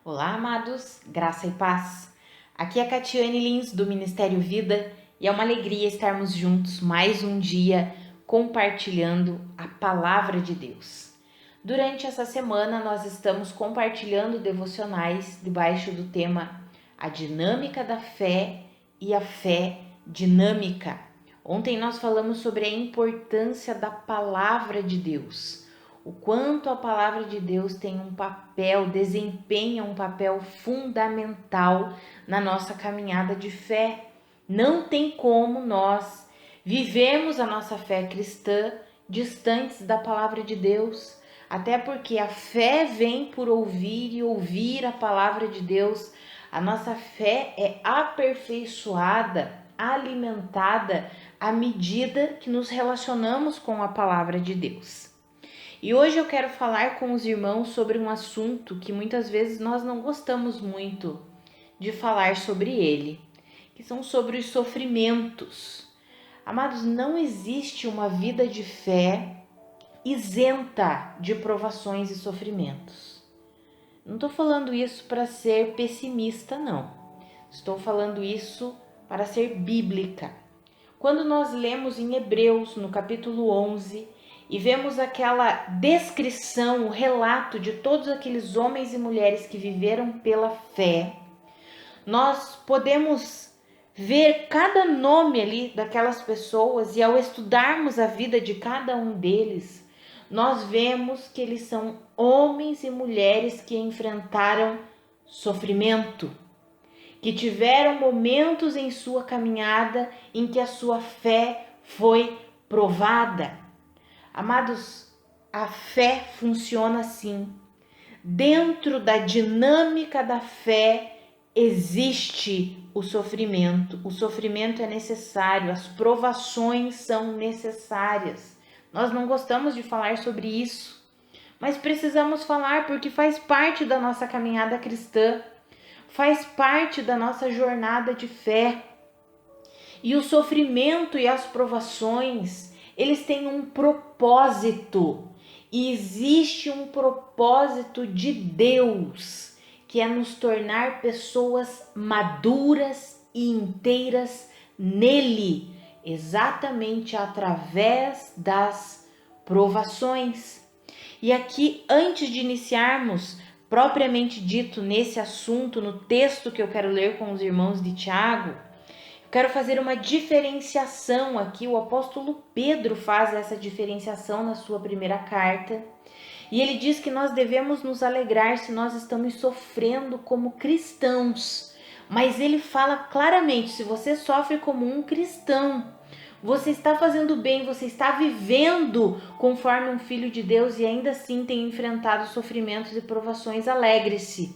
Olá, amados, graça e paz. Aqui é a Catiane Lins, do Ministério Vida, e é uma alegria estarmos juntos mais um dia compartilhando a Palavra de Deus. Durante essa semana, nós estamos compartilhando devocionais debaixo do tema A Dinâmica da Fé e a Fé Dinâmica. Ontem nós falamos sobre a importância da Palavra de Deus. O quanto a palavra de Deus tem desempenha um papel fundamental na nossa caminhada de fé. Não tem como nós vivermos a nossa fé cristã distantes da palavra de Deus, até porque a fé vem por ouvir e ouvir a palavra de Deus. A nossa fé é aperfeiçoada, alimentada à medida que nos relacionamos com a palavra de Deus. E hoje eu quero falar com os irmãos sobre um assunto que muitas vezes nós não gostamos muito de falar sobre ele, que são sobre os sofrimentos. Amados, não existe uma vida de fé isenta de provações e sofrimentos. Não estou falando isso para ser pessimista, não. Estou falando isso para ser bíblica. Quando nós lemos em Hebreus, no capítulo 11, e vemos aquela descrição, o relato de todos aqueles homens e mulheres que viveram pela fé, nós podemos ver cada nome ali daquelas pessoas, e ao estudarmos a vida de cada um deles, nós vemos que eles são homens e mulheres que enfrentaram sofrimento, que tiveram momentos em sua caminhada em que a sua fé foi provada. Amados, a fé funciona assim. Dentro da dinâmica da fé existe o sofrimento. O sofrimento é necessário, as provações são necessárias. Nós não gostamos de falar sobre isso, mas precisamos falar porque faz parte da nossa caminhada cristã, faz parte da nossa jornada de fé. E o sofrimento e as provações, eles têm um propósito, e existe um propósito de Deus, que é nos tornar pessoas maduras e inteiras nele, exatamente através das provações. E aqui, antes de iniciarmos propriamente dito nesse assunto, no texto que eu quero ler com os irmãos de Tiago, quero fazer uma diferenciação aqui. O apóstolo Pedro faz essa diferenciação na sua primeira carta. E ele diz que nós devemos nos alegrar se nós estamos sofrendo como cristãos. Mas ele fala claramente, se você sofre como um cristão, você está fazendo bem, você está vivendo conforme um filho de Deus e ainda assim tem enfrentado sofrimentos e provações, alegre-se.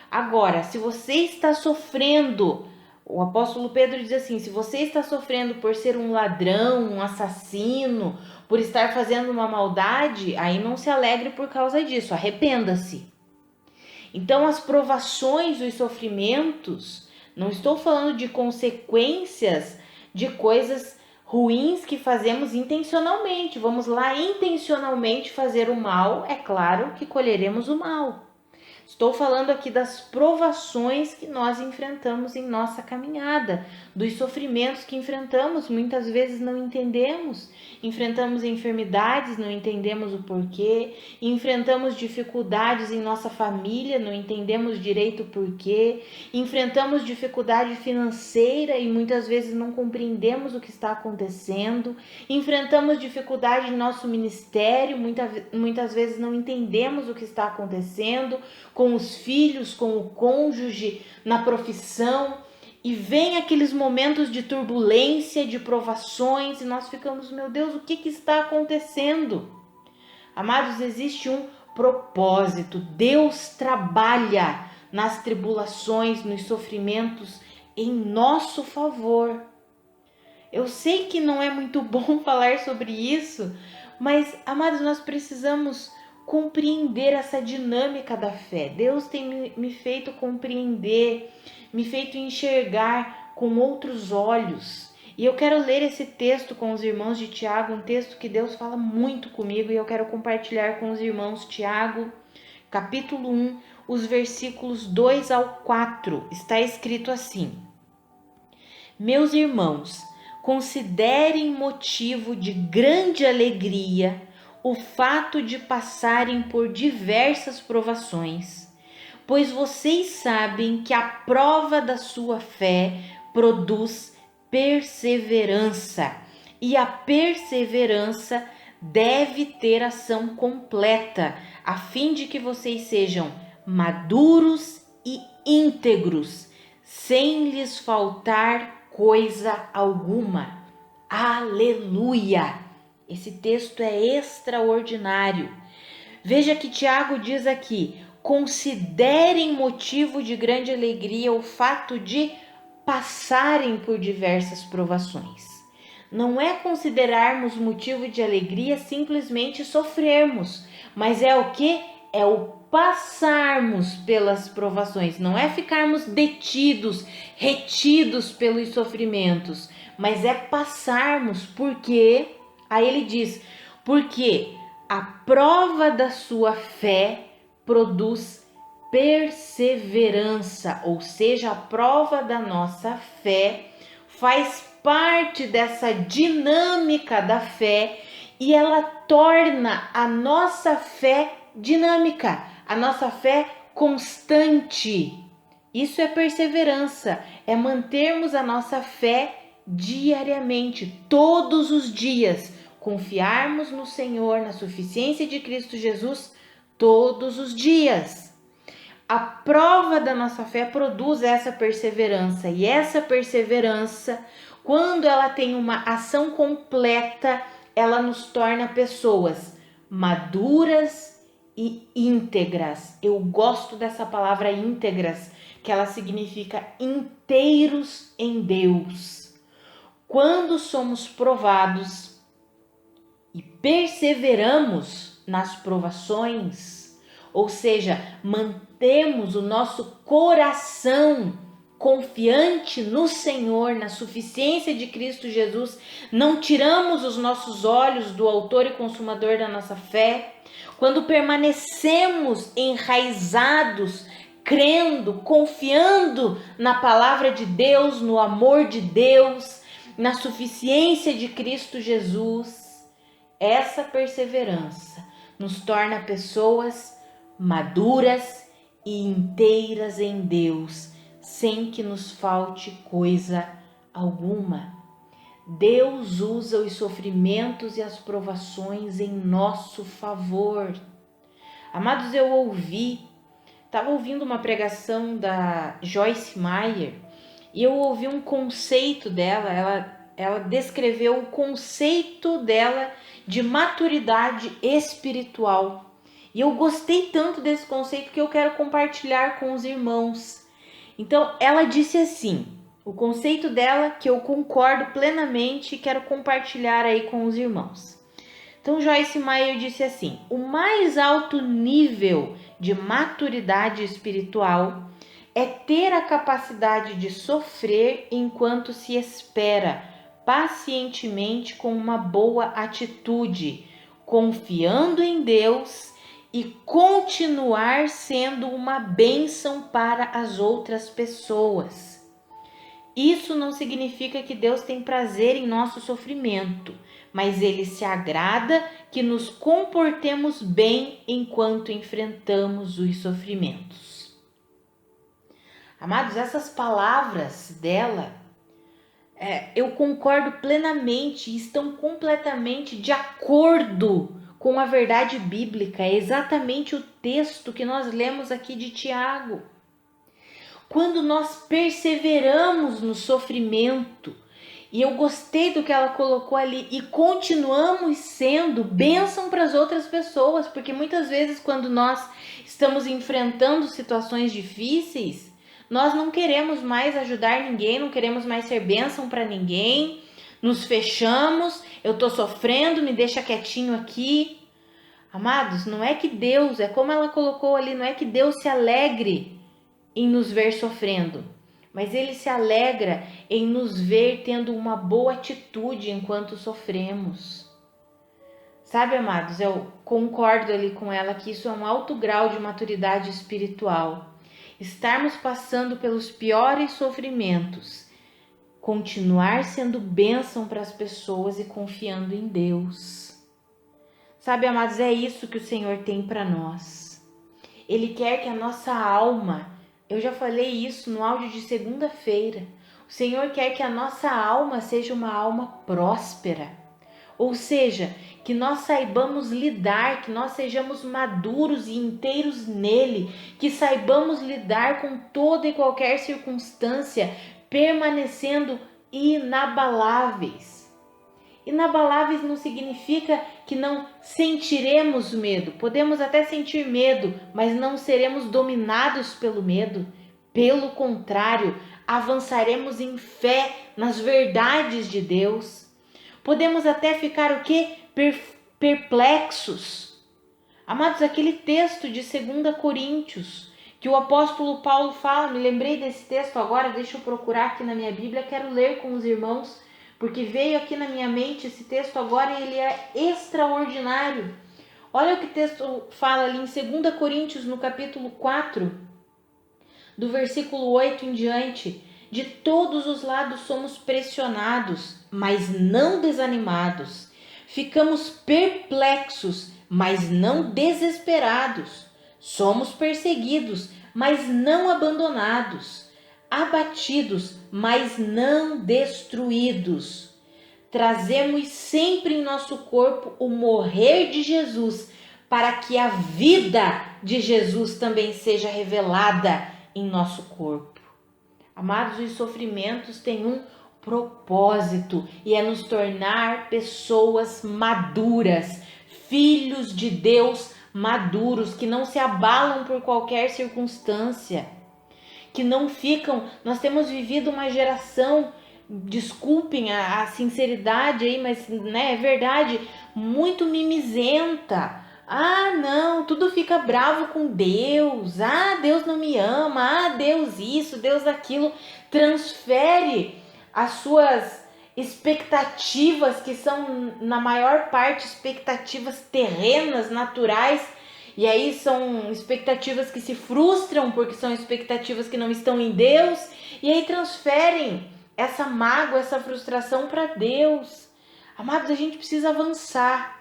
Agora, se você está sofrendo, o apóstolo Pedro diz assim, se você está sofrendo por ser um ladrão, um assassino, por estar fazendo uma maldade, aí não se alegre por causa disso, arrependa-se. Então, as provações, os sofrimentos, não estou falando de consequências de coisas ruins que fazemos intencionalmente. Vamos lá intencionalmente fazer o mal, é claro que colheremos o mal. Estou falando aqui das provações que nós enfrentamos em nossa caminhada, dos sofrimentos que enfrentamos, muitas vezes não entendemos, enfrentamos enfermidades, não entendemos o porquê, enfrentamos dificuldades em nossa família, não entendemos direito o porquê, enfrentamos dificuldade financeira e muitas vezes não compreendemos o que está acontecendo, enfrentamos dificuldade em nosso ministério, muitas vezes não entendemos o que está acontecendo, com os filhos, com o cônjuge, na profissão, e vem aqueles momentos de turbulência, de provações, e nós ficamos, meu Deus, o que está acontecendo? Amados, existe um propósito. Deus trabalha nas tribulações, nos sofrimentos, em nosso favor. Eu sei que não é muito bom falar sobre isso, mas, amados, nós precisamos compreender essa dinâmica da fé. Deus tem me feito compreender, me feito enxergar com outros olhos. E eu quero ler esse texto com os irmãos de Tiago, um texto que Deus fala muito comigo e eu quero compartilhar com os irmãos. Tiago, capítulo 1, os versículos 2 ao 4. Está escrito assim: Meus irmãos, considerem motivo de grande alegria o fato de passarem por diversas provações, pois vocês sabem que a prova da sua fé produz perseverança, e a perseverança deve ter ação completa, a fim de que vocês sejam maduros e íntegros, sem lhes faltar coisa alguma. Aleluia! Esse texto é extraordinário. Veja que Tiago diz aqui: considerem motivo de grande alegria o fato de passarem por diversas provações. Não é considerarmos motivo de alegria simplesmente sofrermos, mas é o que? É o passarmos pelas provações. Não é ficarmos detidos, retidos pelos sofrimentos, mas é passarmos, porque, aí ele diz, porque a prova da sua fé produz perseverança, ou seja, a prova da nossa fé faz parte dessa dinâmica da fé e ela torna a nossa fé dinâmica, a nossa fé constante. Isso é perseverança, é mantermos a nossa fé diariamente, todos os dias, confiarmos no Senhor, na suficiência de Cristo Jesus todos os dias. A prova da nossa fé produz essa perseverança, e essa perseverança, quando ela tem uma ação completa, ela nos torna pessoas maduras e íntegras. Eu gosto dessa palavra íntegras, que ela significa inteiros em Deus. Quando somos provados e perseveramos nas provações, ou seja, mantemos o nosso coração confiante no Senhor, na suficiência de Cristo Jesus, não tiramos os nossos olhos do autor e consumador da nossa fé, quando permanecemos enraizados, crendo, confiando na palavra de Deus, no amor de Deus, na suficiência de Cristo Jesus, essa perseverança nos torna pessoas maduras e inteiras em Deus, sem que nos falte coisa alguma. Deus usa os sofrimentos e as provações em nosso favor. Amados, estava ouvindo uma pregação da Joyce Meyer e eu ouvi um conceito dela, ela descreveu o conceito dela de maturidade espiritual. E eu gostei tanto desse conceito que eu quero compartilhar com os irmãos. Então, ela disse assim, o conceito dela que eu concordo plenamente e quero compartilhar aí com os irmãos. Então, Joyce Meyer disse assim: o mais alto nível de maturidade espiritual é ter a capacidade de sofrer enquanto se espera, pacientemente com uma boa atitude, confiando em Deus e continuar sendo uma bênção para as outras pessoas. Isso não significa que Deus tem prazer em nosso sofrimento, mas Ele se agrada que nos comportemos bem enquanto enfrentamos os sofrimentos. Amados, essas palavras dela, eu concordo plenamente e estão completamente de acordo com a verdade bíblica. É exatamente o texto que nós lemos aqui de Tiago. Quando nós perseveramos no sofrimento, e eu gostei do que ela colocou ali, e continuamos sendo bênção para as outras pessoas, porque muitas vezes quando nós estamos enfrentando situações difíceis, nós não queremos mais ajudar ninguém, não queremos mais ser bênção para ninguém, nos fechamos, eu tô sofrendo, me deixa quietinho aqui. Amados, não é que Deus, é como ela colocou ali, não é que Deus se alegre em nos ver sofrendo, mas Ele se alegra em nos ver tendo uma boa atitude enquanto sofremos. Sabe, amados, eu concordo ali com ela que isso é um alto grau de maturidade espiritual. Estarmos passando pelos piores sofrimentos, continuar sendo bênção para as pessoas e confiando em Deus. Sabe, amados, é isso que o Senhor tem para nós. Ele quer que a nossa alma, eu já falei isso no áudio de segunda-feira, o Senhor quer que a nossa alma seja uma alma próspera. Ou seja, que nós saibamos lidar, que nós sejamos maduros e inteiros nele, que saibamos lidar com toda e qualquer circunstância, permanecendo inabaláveis. Inabaláveis não significa que não sentiremos medo. Podemos até sentir medo, mas não seremos dominados pelo medo. Pelo contrário, avançaremos em fé nas verdades de Deus. Podemos até ficar o quê? Perplexos. Amados, aquele texto de 2 Coríntios, que o apóstolo Paulo fala, me lembrei desse texto agora, deixa eu procurar aqui na minha Bíblia, quero ler com os irmãos, porque veio aqui na minha mente esse texto agora e ele é extraordinário. Olha o que o texto fala ali em 2 Coríntios, no capítulo 4, do versículo 8 em diante. De todos os lados somos pressionados, mas não desanimados. Ficamos perplexos, mas não desesperados. Somos perseguidos, mas não abandonados. Abatidos, mas não destruídos. Trazemos sempre em nosso corpo o morrer de Jesus, para que a vida de Jesus também seja revelada em nosso corpo. Amados, os sofrimentos têm um propósito e é nos tornar pessoas maduras, filhos de Deus maduros, que não se abalam por qualquer circunstância, que não ficam. Nós temos vivido uma geração, desculpem a sinceridade aí, mas é verdade, muito mimizenta. Ah, não, tudo fica bravo com Deus. Ah, Deus não me ama. Ah, Deus isso, Deus aquilo. Transfere as suas expectativas, que são na maior parte expectativas terrenas, naturais. E aí são expectativas que se frustram porque são expectativas que não estão em Deus. E aí transferem essa mágoa, essa frustração para Deus. Amados, a gente precisa avançar.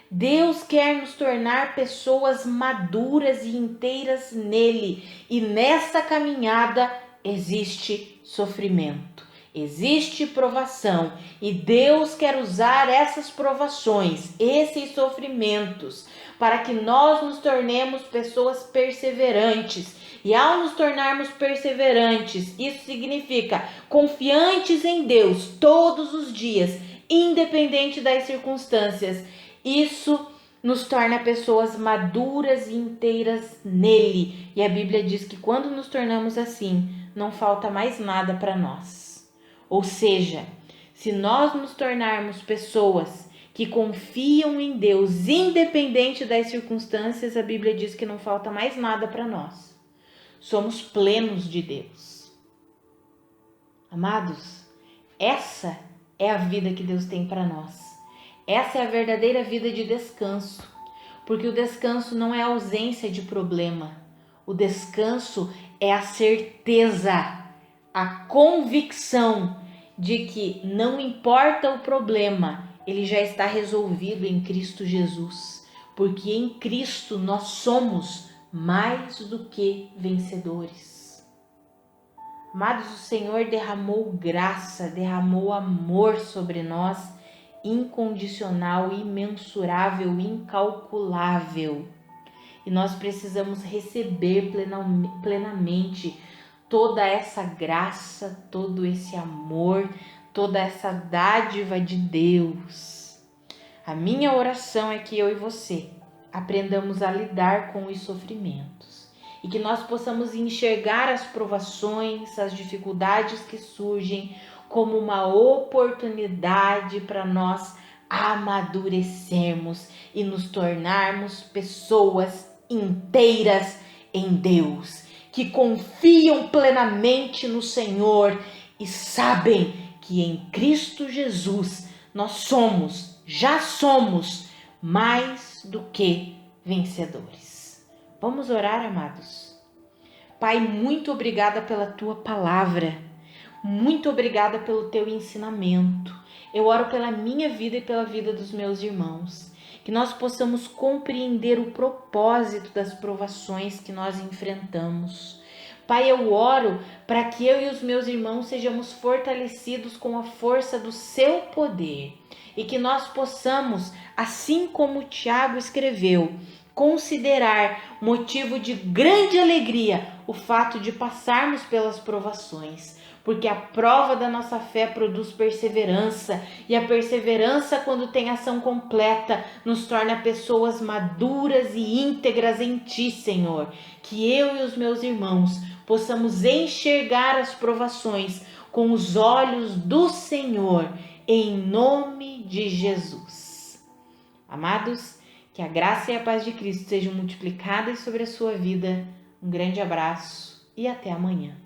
Deus quer nos tornar pessoas maduras e inteiras nele. E nessa caminhada existe sofrimento, existe provação. E Deus quer usar essas provações, esses sofrimentos, para que nós nos tornemos pessoas perseverantes. E ao nos tornarmos perseverantes, isso significa confiantes em Deus todos os dias, independente das circunstâncias. Isso nos torna pessoas maduras e inteiras nele. E a Bíblia diz que quando nos tornamos assim, não falta mais nada para nós. Ou seja, se nós nos tornarmos pessoas que confiam em Deus, independente das circunstâncias, a Bíblia diz que não falta mais nada para nós. Somos plenos de Deus. Amados, essa é a vida que Deus tem para nós. Essa é a verdadeira vida de descanso, porque o descanso não é a ausência de problema. O descanso é a certeza, a convicção de que não importa o problema, ele já está resolvido em Cristo Jesus, porque em Cristo nós somos mais do que vencedores. Amados, o Senhor derramou graça, derramou amor sobre nós, incondicional, imensurável, incalculável. E nós precisamos receber plenamente toda essa graça, todo esse amor, toda essa dádiva de Deus. A minha oração é que eu e você aprendamos a lidar com os sofrimentos e que nós possamos enxergar as provações, as dificuldades que surgem como uma oportunidade para nós amadurecermos e nos tornarmos pessoas inteiras em Deus, que confiam plenamente no Senhor e sabem que em Cristo Jesus nós já somos mais do que vencedores. Vamos orar, amados? Pai, muito obrigada pela tua palavra. Muito obrigada pelo teu ensinamento. Eu oro pela minha vida e pela vida dos meus irmãos. Que nós possamos compreender o propósito das provações que nós enfrentamos. Pai, eu oro para que eu e os meus irmãos sejamos fortalecidos com a força do seu poder e que nós possamos, assim como Tiago escreveu, considerar motivo de grande alegria o fato de passarmos pelas provações, porque a prova da nossa fé produz perseverança, e a perseverança, quando tem ação completa, nos torna pessoas maduras e íntegras em Ti, Senhor. Que eu e os meus irmãos possamos enxergar as provações com os olhos do Senhor, em nome de Jesus. Amados, que a graça e a paz de Cristo sejam multiplicadas sobre a sua vida. Um grande abraço e até amanhã.